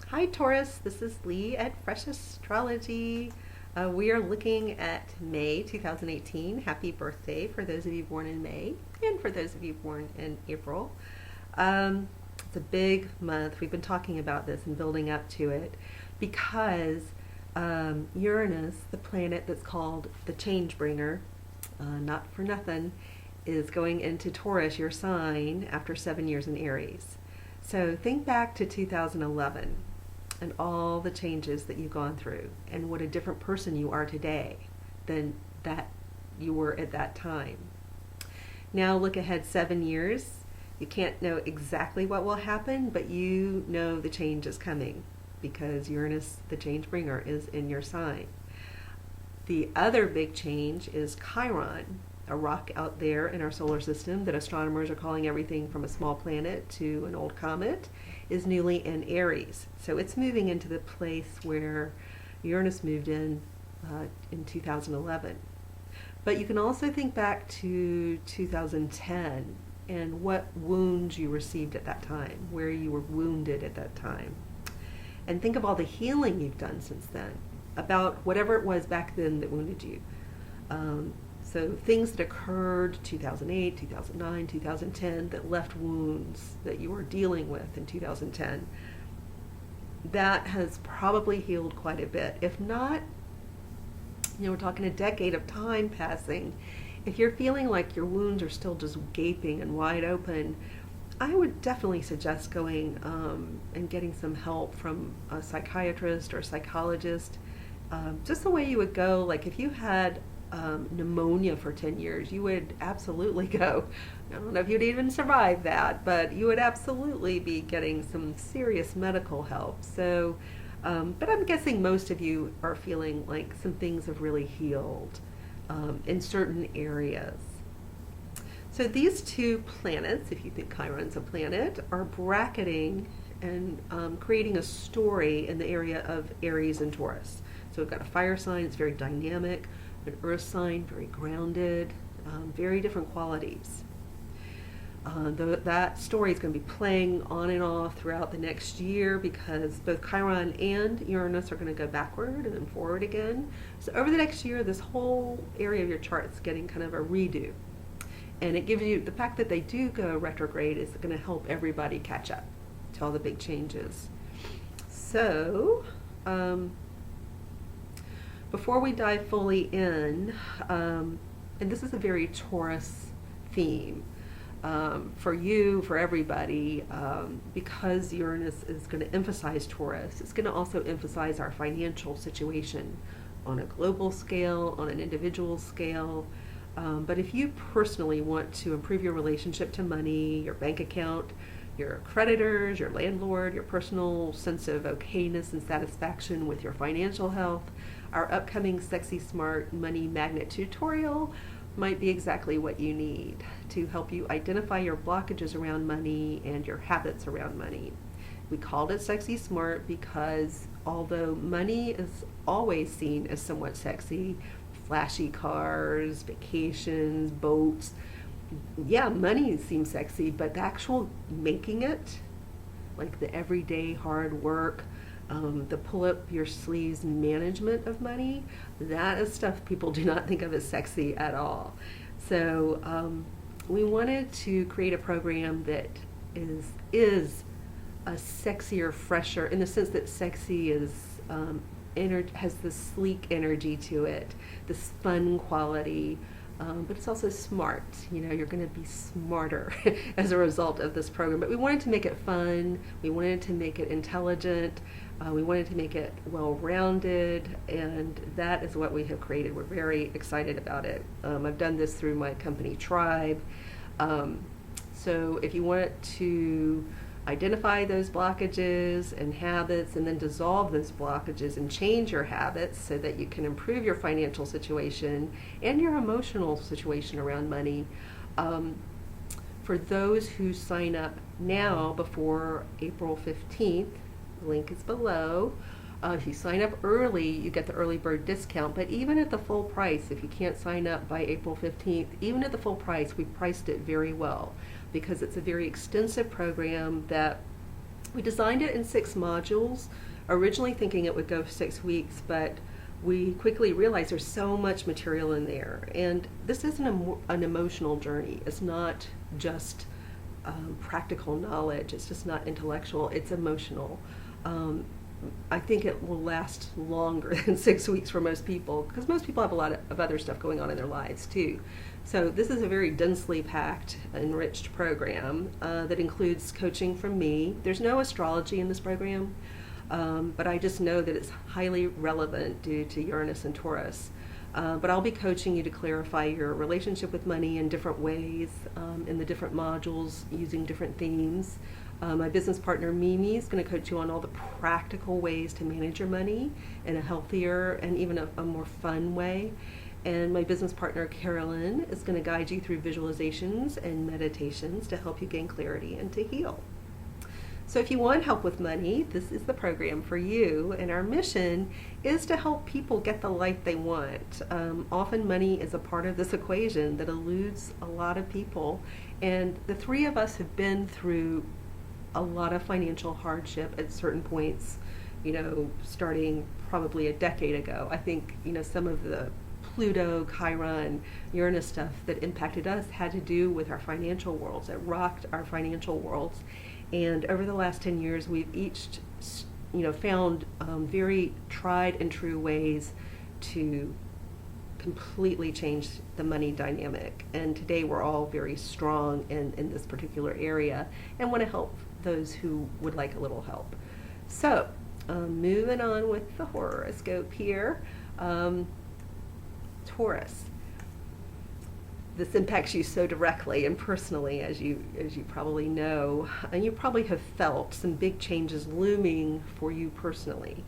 Hi Taurus, this is Lee at Fresh Astrology. We are looking at May 2018. Happy birthday for those of you born in May and for those of you born in April. It's a big month. We've been talking about this and building up to it because Uranus, the planet that's called the change bringer, not for nothing, is going into Taurus, your sign, after 7 years in Aries. So think back to 2011 and all the changes that you've gone through and what a different person you are today than that you were at that time. Now look ahead 7 years. You can't know exactly what will happen, but you know the change is coming because Uranus, the change bringer, is in your sign. The other big change is Chiron, a rock out there in our solar system that astronomers are calling everything from a small planet to an old comet, is newly in Aries. So it's moving into the place where Uranus moved in 2011. But you can also think back to 2010 and what wounds you received at that time, where you were wounded at that time. And think of all the healing you've done since then, about whatever it was back then that wounded you. So things that occurred 2008, 2009, 2010 that left wounds that you were dealing with in 2010, that has probably healed quite a bit. If not, we're talking a decade of time passing. If you're feeling like your wounds are still just gaping and wide open, I would definitely suggest going and getting some help from a psychiatrist or a psychologist. Just the way you would go, like if you had pneumonia for 10 years, you would absolutely go. I don't know if you'd even survive that, but you would absolutely be getting some serious medical help. So, but I'm guessing most of you are feeling like some things have really healed in certain areas. So these two planets, if you think Chiron's a planet, are bracketing and creating a story in the area of Aries and Taurus. So we've got a fire sign, it's very dynamic, an earth sign, very grounded, very different qualities. That story is going to be playing on and off throughout the next year because both Chiron and Uranus are going to go backward and then forward again. So over the next year, this whole area of your chart is getting kind of a redo. And it gives you, the fact that they do go retrograde is going to help everybody catch up to all the big changes. So, before we dive fully in, and this is a very Taurus theme for you, for everybody, because Uranus is going to emphasize Taurus. It's going to also emphasize our financial situation on a global scale, on an individual scale. But if you personally want to improve your relationship to money, your bank account, your creditors, your landlord, your personal sense of okayness and satisfaction with your financial health, our upcoming Sexy Smart Money Magnet tutorial might be exactly what you need to help you identify your blockages around money and your habits around money. We called it Sexy Smart because although money is always seen as somewhat sexy, flashy cars, vacations, boats, yeah, money seems sexy, but the actual making it, like the everyday hard work, the pull up your sleeves management of money, that is stuff people do not think of as sexy at all. So we wanted to create a program that is a sexier, fresher, in the sense that sexy is has this sleek energy to it, this fun quality, but it's also smart. You're going to be smarter as a result of this program. But we wanted to make it fun. We wanted to make it intelligent. We wanted to make it well-rounded, and that is what we have created. We're very excited about it. I've done this through my company Tribe. So if you want to identify those blockages and habits and then dissolve those blockages and change your habits so that you can improve your financial situation and your emotional situation around money, for those who sign up now before April 15th, the link is below. If you sign up early, you get the early bird discount, but even at the full price, if you can't sign up by April 15th, even at the full price, we priced it very well because it's a very extensive program that We designed it in 6 modules, originally thinking it would go 6 weeks, but we quickly realized there's so much material in there. And this is an emotional journey. It's not just practical knowledge. It's just not intellectual. It's emotional. I think it will last longer than 6 weeks for most people, because most people have a lot of other stuff going on in their lives too. So this is a very densely packed, enriched program that includes coaching from me. There's no astrology in this program, but I just know that it's highly relevant due to Uranus and Taurus. But I'll be coaching you to clarify your relationship with money in different ways, in the different modules, using different themes. My business partner Mimi is going to coach you on all the practical ways to manage your money in a healthier and even a more fun way. And my business partner Carolyn is going to guide you through visualizations and meditations to help you gain clarity and to heal. So if you want help with money, this is the program for you. And our mission is to help people get the life they want. Often money is a part of this equation that eludes a lot of people. And the three of us have been through a lot of financial hardship at certain points, starting probably a decade ago. I think, some of the Pluto, Chiron, Uranus stuff that impacted us had to do with our financial worlds. It rocked our financial worlds. And over the last 10 years, we've each, found very tried and true ways to completely change the money dynamic. And today we're all very strong in this particular area and want to help those who would like a little help. So, moving on with the horoscope here. Taurus. This impacts you so directly and personally, as you probably know, and you probably have felt some big changes looming for you personally.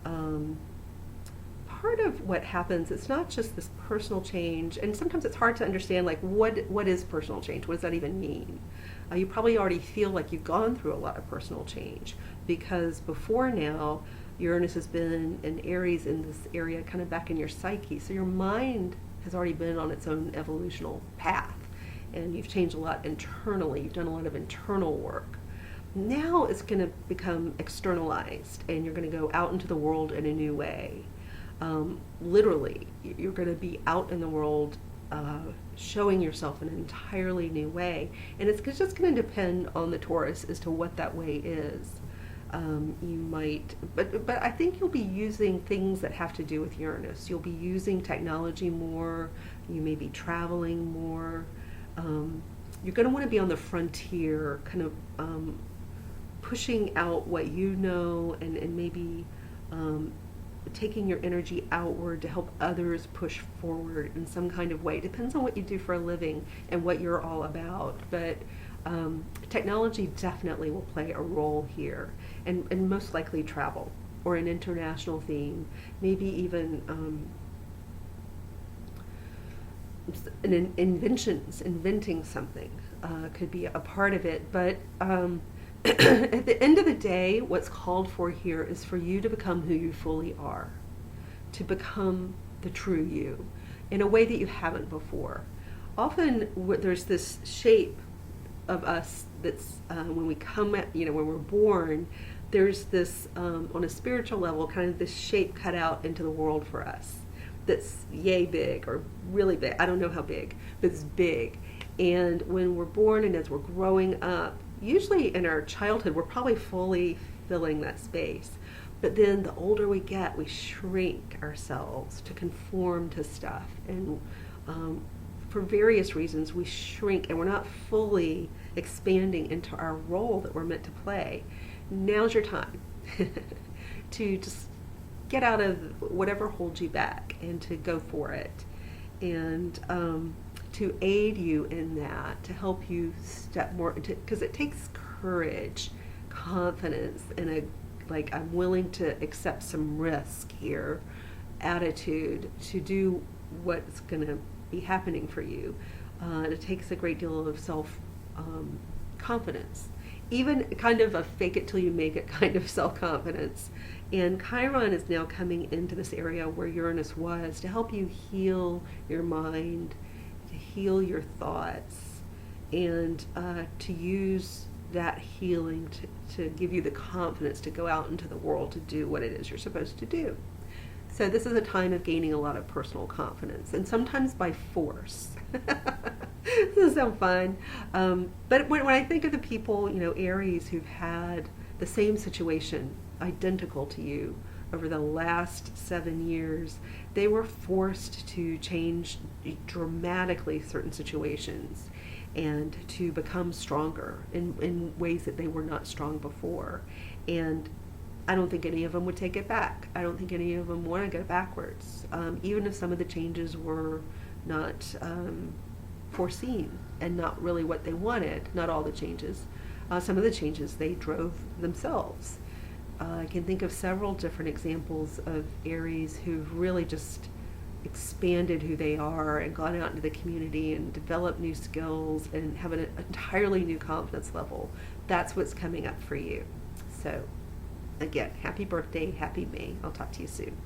Part of what happens, it's not just this personal change, and sometimes it's hard to understand, like, what is personal change? What does that even mean? You probably already feel like you've gone through a lot of personal change, because before now, Uranus has been in Aries in this area, kind of back in your psyche. So your mind has already been on its own evolutional path, and you've changed a lot internally. You've done a lot of internal work. Now it's going to become externalized, and you're going to go out into the world in a new way. Literally, you're going to be out in the world showing yourself in an entirely new way, and it's just going to depend on the Taurus as to what that way is. You might, but I think you'll be using things that have to do with Uranus. You'll be using technology more. You may be traveling more. You're going to want to be on the frontier, kind of pushing out what you know, and maybe taking your energy outward to help others push forward in some kind of way. It depends on what you do for a living and what you're all about. But technology definitely will play a role here, and most likely travel or an international theme, maybe even inventing something could be a part of it. But at the end of the day, what's called for here is for you to become who you fully are, to become the true you in a way that you haven't before. Often there's this shape of us that's when we come at, when we're born, there's this on a spiritual level, kind of this shape cut out into the world for us that's yay big or really big. I don't know how big, but it's big. And when we're born and as we're growing up, usually in our childhood, we're probably fully filling that space. But then the older we get, we shrink ourselves to conform to stuff. And for various reasons, we shrink and we're not fully expanding into our role that we're meant to play. Now's your time to just get out of whatever holds you back and to go for it. And to aid you in that, to help you step more into, because it takes courage, confidence, and I'm willing to accept some risk here, attitude to do what's going to be happening for you. It takes a great deal of self-confidence, even kind of a fake it till you make it kind of self-confidence. And Chiron is now coming into this area where Uranus was to help you heal your mind, to heal your thoughts, and to use that healing to give you the confidence to go out into the world to do what it is you're supposed to do. So this is a time of gaining a lot of personal confidence, and sometimes by force. This doesn't sound fun. But when I think of the people, Aries, who've had the same situation, identical to you, over the last 7 years, they were forced to change dramatically certain situations and to become stronger in ways that they were not strong before. And I don't think any of them would take it back. I don't think any of them want to go backwards, even if some of the changes were not foreseen and not really what they wanted. Not all the changes. Some of the changes they drove themselves. I can think of several different examples of Aries who've really just expanded who they are and gone out into the community and developed new skills and have an entirely new confidence level. That's what's coming up for you. So again, happy birthday, happy May. I'll talk to you soon.